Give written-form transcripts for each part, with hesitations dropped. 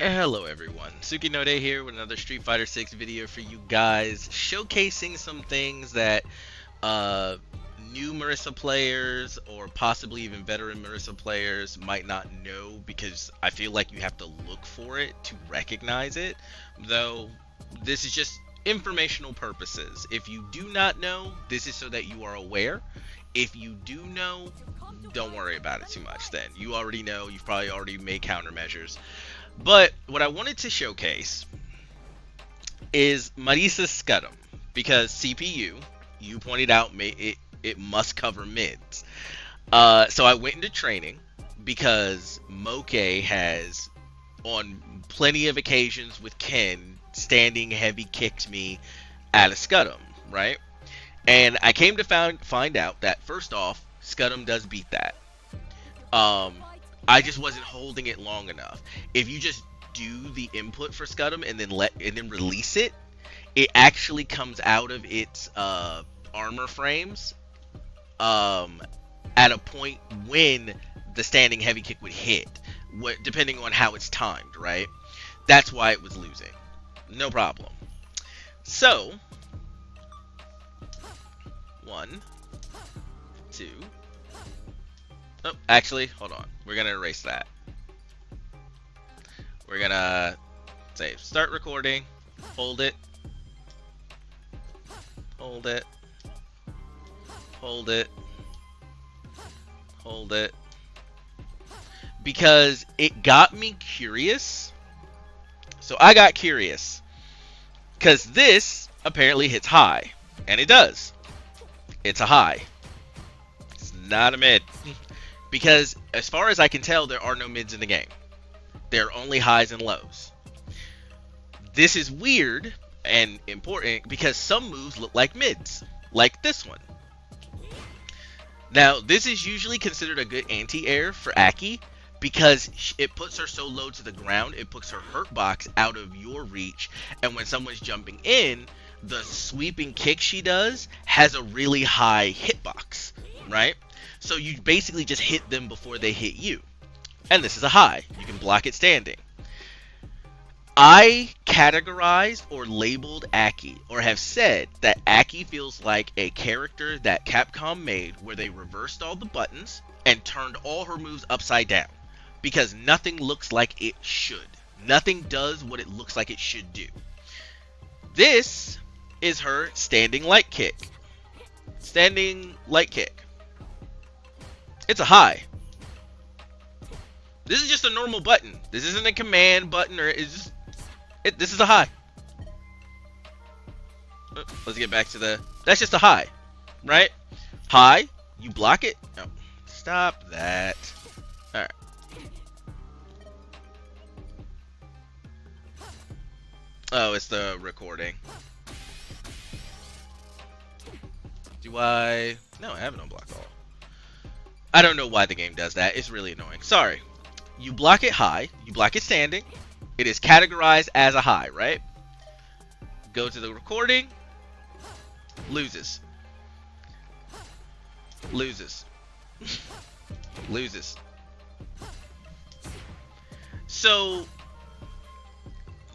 Hello everyone, Sukinode here with another Street Fighter 6 video for you guys, showcasing some things that uh, new Marissa players or possibly even veteran Marissa players might not know, because I feel like you have to look for it to recognize it, though this is just informational purposes. If you do not know, this is so that you are aware. If you do know, don't worry about it too much then. You already know, you've probably already made countermeasures. But what I wanted to showcase is Marissa's Scudum, because CPU, you pointed out, it must cover mids. So I went into training because Moke has, on plenty of occasions with Ken, standing heavy kicked me at a Scudum, right? And I came to find out that, first off, Scudum does beat that. I just wasn't holding it long enough. If you just do the input for Scudum and then release it, it actually comes out of its armor frames at a point when the standing heavy kick would hit, depending on how it's timed, right? That's why it was losing. No problem. So, 1, 2. Oh, actually, hold on. We're going to erase that. We're going to say start recording. Hold it. Hold it. Hold it. Hold it. Because it got me curious. So I got curious. Because this apparently hits high. And it does. It's a high. It's not a mid. Because, as far as I can tell, there are no mids in the game. There are only highs and lows. This is weird and important because some moves look like mids, like this one. Now, this is usually considered a good anti-air for Aki because it puts her so low to the ground, it puts her hurt box out of your reach, and when someone's jumping in, the sweeping kick she does has a really high hitbox, right? So you basically just hit them before they hit you. And this is a high. You can block it standing. I categorized or labeled Aki, or have said that Aki feels like a character that Capcom made where they reversed all the buttons and turned all her moves upside down. Because nothing looks like it should. Nothing does what it looks like it should do. This is her standing light kick. Standing light kick. It's a high. This is just a normal button. This isn't a command button, or this is a high. Let's get back to that's just a high, right? High, you block it. No, stop that. All right. Oh, it's the recording. Do I? No, I have it on block all. I don't know why the game does that. It's really annoying. Sorry. You block it high. You block it standing. It is categorized as a high, right? Go to the recording. Loses. Loses. Loses. So,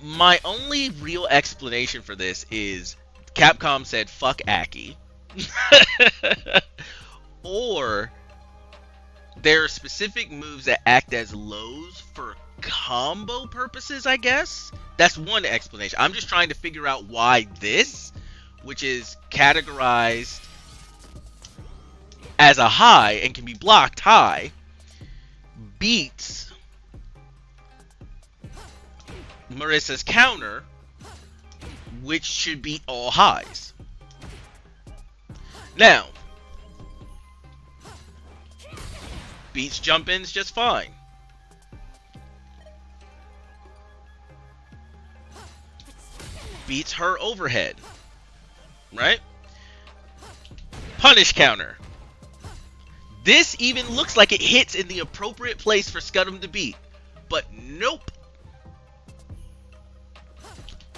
my only real explanation for this is Capcom said, fuck Aki. Or there are specific moves that act as lows for combo purposes, I guess. That's one explanation. I'm just trying to figure out why this, which is categorized as a high and can be blocked high, beats Marissa's counter, which should be all highs. Now, beats jump-ins just fine. Beats her overhead. Right? Punish counter. This even looks like it hits in the appropriate place for Scudum to beat. But nope.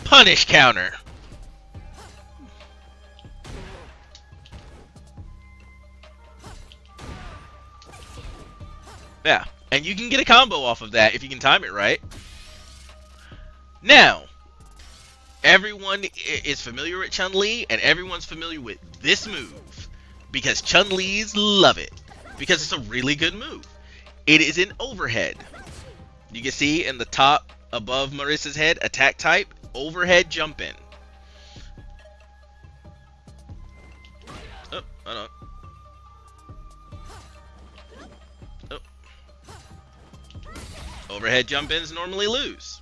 Punish counter. Yeah, and you can get a combo off of that if you can time it right. Now, everyone is familiar with Chun-Li, and everyone's familiar with this move because Chun-Li's love it because it's a really good move. It is an overhead. You can see in the top above Marissa's head, attack type, overhead jump in. Oh, hold on. Oh. Overhead jump ins normally lose.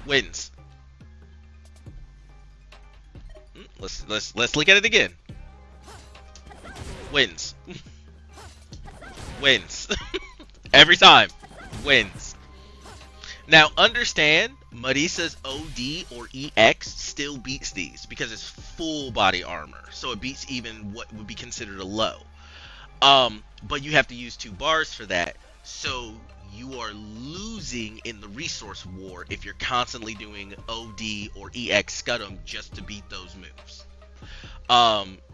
Wins. Let's look at it again. Wins. Wins. Every time. Wins. Now understand, Marissa's OD or EX still beats these because it's full body armor. So it beats even what would be considered a low. But you have to use 2 bars for that. So you are losing in the resource war if you're constantly doing OD or EX scuttum just to beat those moves.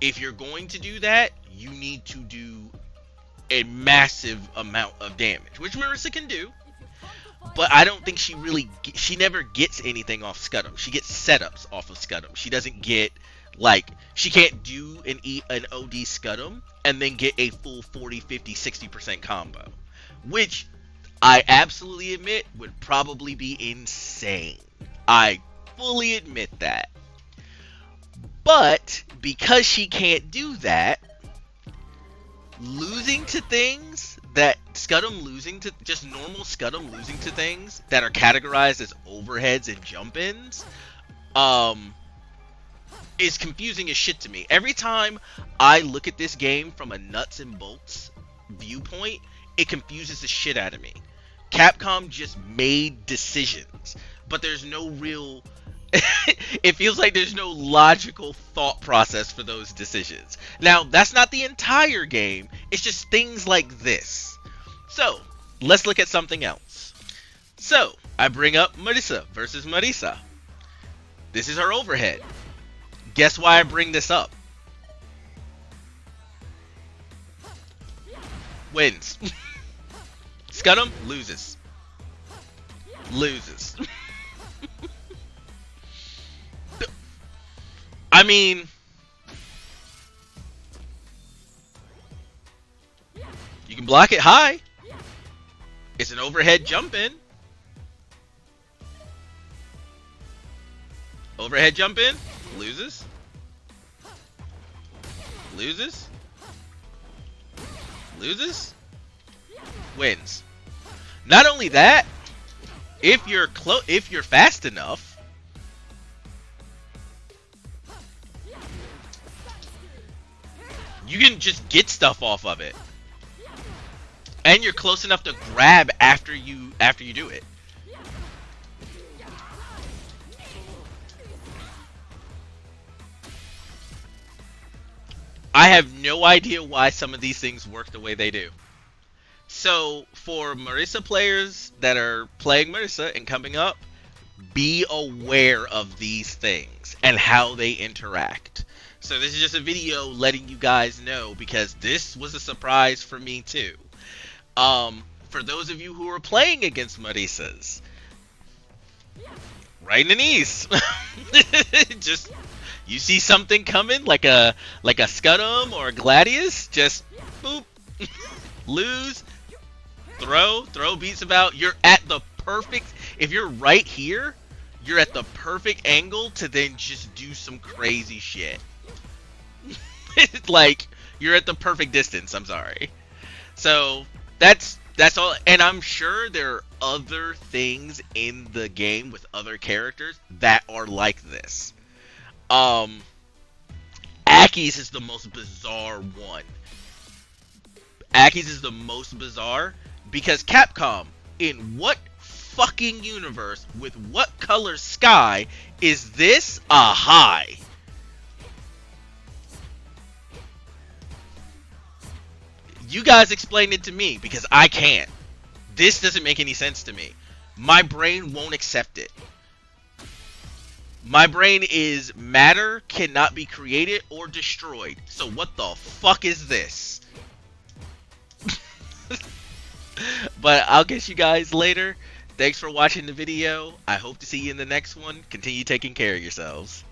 If you're going to do that, you need to do a massive amount of damage, which Marissa can do, but I don't think she never gets anything off scuttum. She gets setups off of scuttum. She doesn't get, like, she can't do an OD scuttum and then get a full 40, 50, 60% combo, which I absolutely admit would probably be insane. I fully admit that. But because she can't do that, losing to things that just normal scuttum losing to things that are categorized as overheads and jump-ins, is confusing as shit to me. Every time I look at this game from a nuts and bolts viewpoint, it confuses the shit out of me. Capcom just made decisions, but there's no real... it feels like there's no logical thought process for those decisions. Now, that's not the entire game. It's just things like this. So, let's look at something else. So, I bring up Marissa versus Marissa. This is her overhead. Guess why I bring this up? Wins. Scuttum loses. Loses. I mean, you can block it high. It's an overhead jump in. Overhead jump in. Loses. Loses. Loses. Wins. Not only that, if you're fast enough, you can just get stuff off of it. And you're close enough to grab after you do it. I have no idea why some of these things work the way they do. So, for Marissa players that are playing Marissa and coming up, be aware of these things and how they interact. So this is just a video letting you guys know because this was a surprise for me too. For those of you who are playing against Marissas, right in the knees. Just, you see something coming like a Scuttum or a Gladius, just boop, lose, throw beats about. You're at the perfect, if you're right here, you're at the perfect angle to then just do some crazy shit. Like, you're at the perfect distance, I'm sorry. So, that's all, and I'm sure there are other things in the game with other characters that are like this. Aki's is the most bizarre one. Aki's is the most bizarre because Capcom, in what fucking universe with what color sky is this a high? You guys explain it to me because I can't. This doesn't make any sense to me. My brain won't accept it. My brain is matter cannot be created or destroyed. So what the fuck is this? But I'll get you guys later. Thanks for watching the video. I hope to see you in the next one. Continue taking care of yourselves.